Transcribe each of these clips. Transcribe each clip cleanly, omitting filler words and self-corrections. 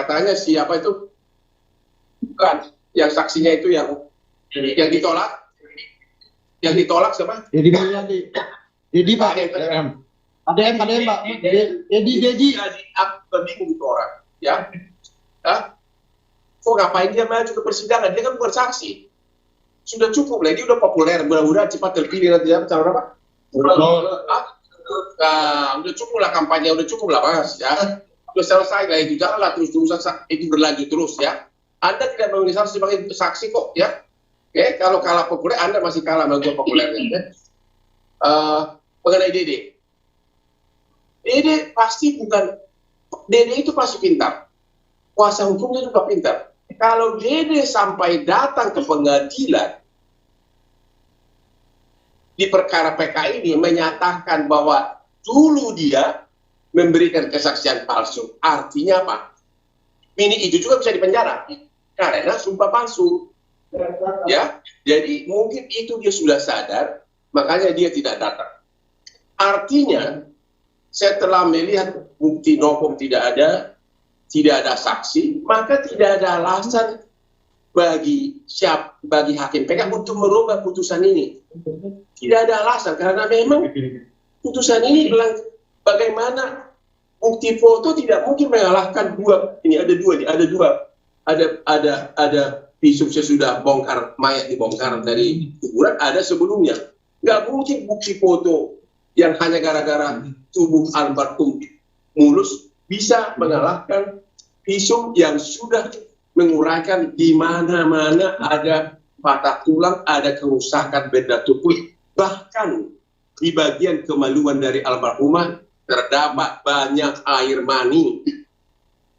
katanya siapa itu bukan yang saksinya itu yang ditolak siapa? Dedi Mulyadi. Dedi Pak. ADM Pak. Dedi. Jadi aku bingung itu orang, ya. Kok ngapain dia maju ke persidangan? Dia kan bukan saksi. Sudah cukup lah, dia udah populer, mudah-mudahan cepat terpilih nanti ya, calon apa? Udah cukup lah kampanye, udah cukup lah Mas, ya. Udah selesai lah itu, janganlah terus-terusan itu berlanjut terus ya. Anda tidak memenuhi syarat sebagai saksi kok ya. Oke, kalau kalah populer, Anda masih kalah sama gue populernya. Ya. Mengenai Dede pasti bukan, Dede itu pasti pintar. Kuasa hukumnya juga pintar. Kalau Dede sampai datang ke pengadilan di perkara PK ini menyatakan bahwa dulu dia memberikan kesaksian palsu, artinya apa? Ini itu juga bisa dipenjara karena sumpah palsu. Ya, jadi mungkin itu dia sudah sadar, makanya dia tidak datang. Artinya, setelah melihat bukti nopom tidak ada saksi, maka tidak ada alasan bagi hakim PK untuk merubah putusan ini. Tidak ada alasan karena memang putusan ini bilang bagaimana bukti foto tidak mungkin mengalahkan dua. Ini ada dua visum sesudah bongkar mayat dibongkar dari kuburan, ada sebelumnya. Nggak mungkin bukti foto yang hanya gara-gara tubuh almarhum mulus bisa mengalahkan visum yang sudah menguraikan di mana-mana ada patah tulang, ada kerusakan benda tubuh, bahkan di bagian kemaluan dari almarhumah terdapat banyak air mani,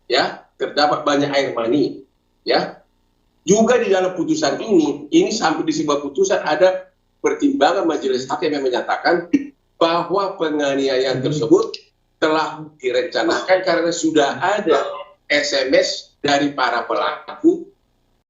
ya, terdapat banyak air mani, ya. Juga di dalam putusan ini sampai di sebuah putusan ada pertimbangan majelis hakim yang menyatakan bahwa penganiayaan tersebut telah direncanakan karena sudah ada SMS dari para pelaku